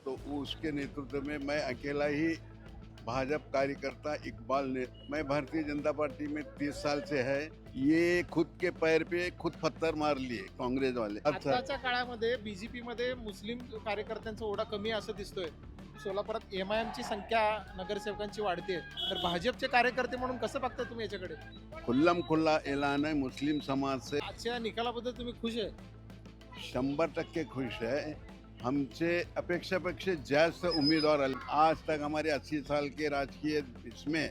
तो उसके नेतृत्व में मैं अकेला ही भाजपा कार्यकर्ता इकबाल ने, मैं भारतीय जनता पार्टी में 30 साल से है। ये खुद के पैर पे खुद पत्थर मार लिए काँग्रेस वाले। अच्छा, आताच्या काळामध्ये बीजेपी मध्ये मुस्लिम कार्यकर्त्यांचा ओढा कमी असं दिसतोय. सोलापुरात एमआयएमची संख्या नगरसेवकांची वाढते, तर भाजपचे कार्यकर्ते म्हणून कसं बघता तुम्ही याच्याकडे? खुल्लम खुल्ला ऐलान है मुस्लिम समाज से। आजच्या निकालाबद्दल तुम्ही खुश आहे? 100% खुश है। हमसे अपेक्षापेक्षा जास्त उम्मीदवार आले। आज तक हमारे 80 साल के राजकीय इसमें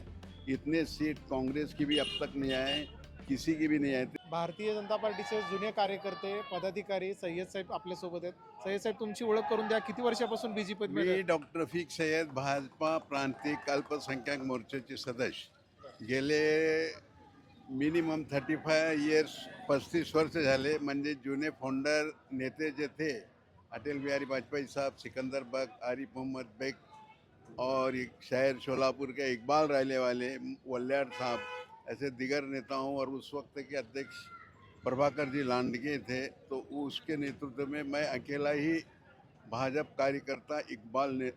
इतने सीट कांग्रेस की भी अब तक नहीं आए, किसी की भी नहीं आए। भारतीय जनता पार्टीचे जुने कार्यकर्ते पदाधिकारी सय्यद साहेब आपल्या सोबत आहेत. सय्यद साहेब, तुमची ओळख करून द्या. किती वर्षापासून बीजेपीत मी डॉक्टर रफीक सय्यद, भाजपा प्रांतिक अल्पसंख्याक मोर्चाचे सदस्य। गेले मिनिमम 35 इयर्स, 35 वर्ष झाले। म्हणजे जुने फाउंडर नेते जे थे, अटल बिहारी वाजपेयी साहब, सिकंदर बग, आरिफ मोहम्मद बेग और एक शायर शोलापुर के इकबाल रायले वाले, वल्यार साहब, ऐसे दिगर नेताओं और उस वक्त के अध्यक्ष प्रभाकर जी लांडगे थे। तो उसके नेतृत्व में मैं अकेला ही भाजपा कार्यकर्ता इकबाल ने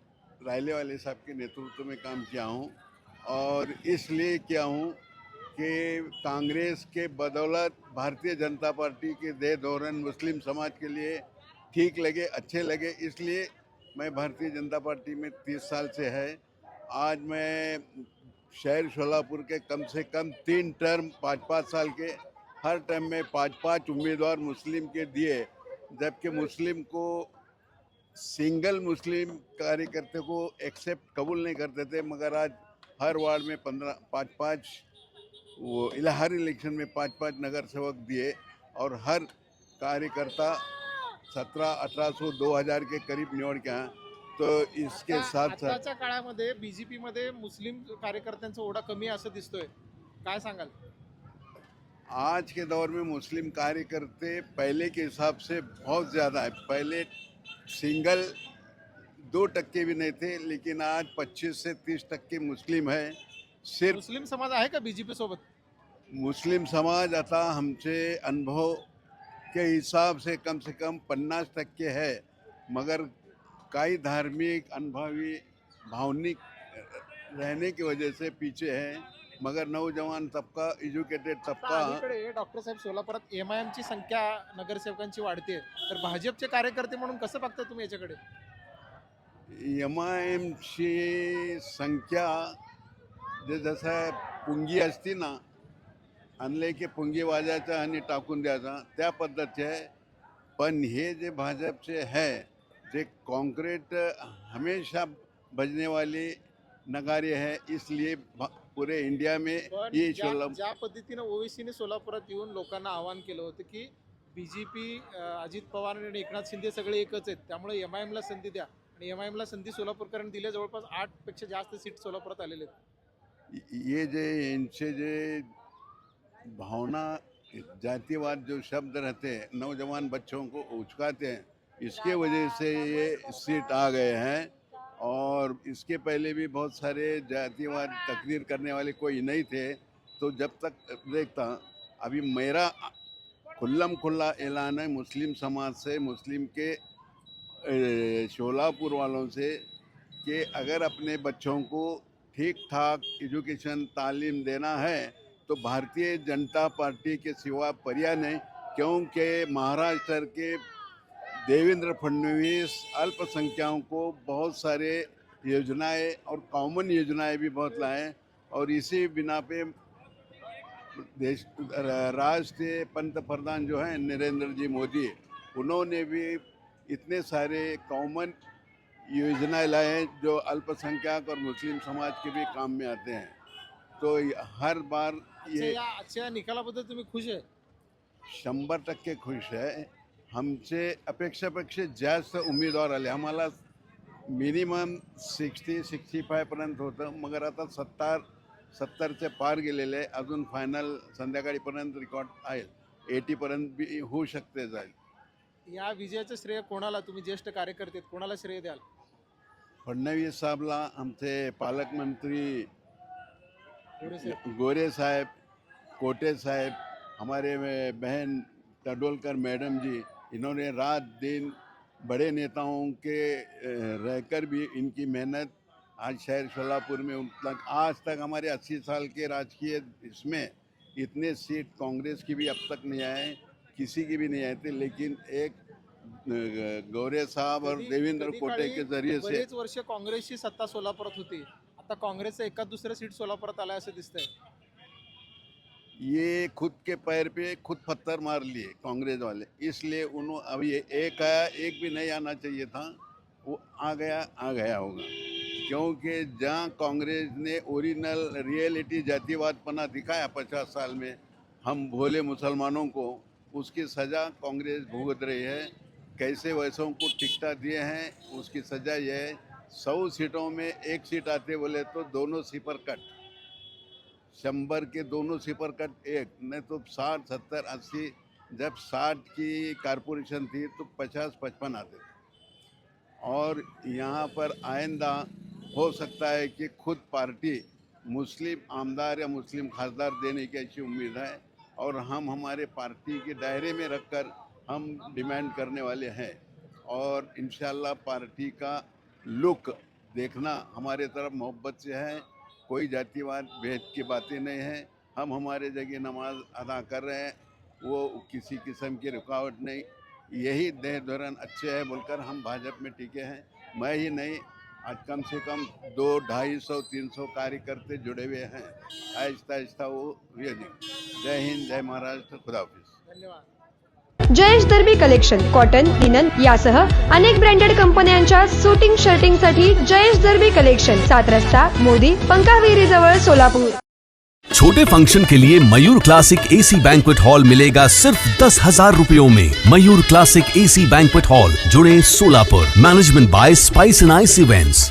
रायले वाले साहब के नेतृत्व में काम किया हूँ। और इसलिए किया हूँ कि कांग्रेस के बदौलत भारतीय जनता पार्टी के दे धोरण मुस्लिम समाज के लिए ठीक लगे, अच्छे लगे। इसलिए मैं भारतीय जनता पार्टी में 30 साल से है। आज मैं शहर शोलापुर के कम से कम 3 टर्म 5-5 साल के, हर टर्म में 5-5 उम्मीदवार मुस्लिम के दिए, जबकि मुस्लिम को सिंगल मुस्लिम कार्यकर्ता को एक्सेप्ट कबूल नहीं करते थे। मगर आज हर वार्ड में 5-5 वो हर इलेक्शन में 5-5 नगर सेवक दिए और हर कार्यकर्ता 1700-1800 2000 के करीब निवड के हैं। तो इसके साथ साथ आताच्या काळामध्ये बीजेपी मध्ये मुस्लिम कार्यकर्त्यांचा ओढा कमी असं दिसतोय. काय सांगाल? आज के दौर में मुस्लिम कार्यकर्ते पहले के हिसाब से बहुत ज़्यादा है। पहले सिंगल 2% भी नहीं थे, लेकिन आज 25 से 30% मुस्लिम है। सिर्फ मुस्लिम समाज आहे का बीजेपी सोबत? मुस्लिम समाज आता हमसे अनुभव के हिसाब से कम 50% है। मगर कई धार्मिक, अनुभवी, भावनिक रहने की वजह से पीछे है। मगर नौजवान तबका, एजुकेटेड तबका, अलीकडे डॉक्टर साहेब, सोलापुरात एमआयएमची संख्या नगरसेवकांची वाढते, तर भाजपचे कार्यकर्ते म्हणून कसं बघता तुम्ही याच्याकडे? एमआयएमची संख्या जसं पुंगी असती ना, आणले की पुंगी वाजायचा आणि टाकून द्यायचा, त्या पद्धतीचे आहे। पण हे जे भाजपचे है, जे कॉन्क्रीट हमेशा बजने वाली नगारे है, इसलिए पूरे इंडिया में पण ये ज्या पद्धतीनं ओवेसीने सोलापुरात येऊन लोकांना आवाहन केलं होतं की बीजेपी, अजित पवार आणि एकनाथ शिंदे सगळे एकच आहेत, त्यामुळे एमआयएमला संधी द्या, आणि एमआयएमला संधी सोलापूरकरांनी दिल्या. जवळपास 8 पेक्षा जास्त सीट सोलापुरात आलेले आहेत. ये जे इनसे जे भावना, जातिवाद जो शब्द रहते हैं, नौजवान बच्चों को उचकाते हैं, इसके वजह से ये सीट आ गए हैं। और इसके पहले भी बहुत सारे जातिवाद तकरीर करने वाले कोई नहीं थे। तो जब तक देखता, अभी मेरा खुल्लम खुल्ला ऐलान है मुस्लिम समाज से, मुस्लिम के शोलापुर वालों से, कि अगर अपने बच्चों को ठीक ठाक एजुकेशन तालीम देना है तो भारतीय जनता पार्टी के सिवा पर्याय नहीं। क्योंकि महाराष्ट्र के देवेंद्र फडणवीस अल्पसंख्याकों को बहुत सारे योजनाएं और कॉमन योजनाएं भी बहुत लाए। और इसी बिना पे देश राष्ट्रीय पंतप्रधान जो हैं नरेंद्र जी मोदी, उन्होंने भी इतने सारे कॉमन योजनाएं लाए हैं जो अल्पसंख्यक और मुस्लिम समाज के भी काम में आते हैं। तो हर बार ये आजच्या निकालाबद्दल तुम्ही खुश आहे? 100% खुश है। हमसे अपेक्षापेक्षा जास्त उम्मीदवार आले। आम्हाला मिनिमम 60-65 पर्यंत होतं, मगर आता 70चे पार गेलेले आहे। अजून फायनल संध्याकाळीपर्यंत रेकॉर्ड आहे, 80 पर्यंत बी होऊ शकते जाईल। या विजयाचं श्रेय कोणाला, तुम्ही ज्येष्ठ कार्यकर्ते आहेत, कोणाला श्रेय द्याल? फडणवीस साहबला, आमचे पालकमंत्री गोरे साहेब. गोरे साहब, कोटे साहब, हमारे बहन टडोलकर मैडम जी, इन्होंने रात दिन बड़े नेताओं के रहकर भी इनकी मेहनत आज शहर सोलापुर में आज तक हमारे 80 साल के राजकीय इसमें इतने सीट कांग्रेस की भी अब तक नहीं आए, किसी की भी नहीं आए थे, लेकिन एक गौरे साहब और देवेंद्र कधी कोटे काळी के जरिए से बरेच वर्ष काँग्रेसची सत्ता सोलापुरात होती. आता काँग्रेसचं एका दुसरं सीट सोलापुरात आलंय असं दिसतंय. ये खुद के पैर पे खुद पत्थर मार लिए कांग्रेस वाले, इसलिए उन्होंने अब ये एक आया, एक भी नहीं आना चाहिए था, वो आ गया होगा, क्योंकि जहाँ कांग्रेस ने ओरिजिनल रियलिटी जातिवादपना दिखाया 50 साल में हम भोले मुसलमानों को, उसकी सज़ा कांग्रेस भुगत रही है. कैसे वैसों को टिकटा दिए हैं, उसकी सज़ा यह है 100 सीटों में एक सीट आते बोले तो दोनों सिपर कट, 100 के दोनों सिपर कट एक, नहीं तो 60 70 80, जब 60 की कारपोरेशन थी तो 50-55 आते थे. और यहाँ पर आइंदा हो सकता है कि खुद पार्टी मुस्लिम आमदार या मुस्लिम खासदार देने की अच्छी उम्मीद है, और हम हमारे पार्टी के दायरे में रखकर हम डिमांड करने वाले हैं. और इंशाल्लाह पार्टी का लुक देखना हमारे तरफ मोहब्बत से है, कोई जातिवाद भेद की बातें नहीं हैं. हम हमारे जगह नमाज अदा कर रहे हैं, वो किसी किस्म की रुकावट नहीं. यही देह धोरण अच्छे है बोलकर हम भाजपा में टिके हैं. मैं ही नहीं, आज कम से कम 200-250-300 कार्यकर्ते जुड़े हुए हैं. आहिस्ता आहिस्ता वो जय हिंद, जय महाराष्ट्र, खुदा हाफिज. धन्यवाद. जयेश दर्बी कलेक्शन कॉटन, लिनन यासह अनेक ब्रँडेड कंपन्यांच्या सुटिंग शर्टिंगसाठी जयेश दर्बी कलेक्शन, 7 रस्ता मोदी पंकाविरी जवळ सोलापूर. छोटे फंक्शन के लिए Mayur classic AC banquet hall मिलेगा सिर्फ 10,000 रुपयों में. Mayur classic AC banquet hall, जुड़े Solapur. Management by Spice and Ice events.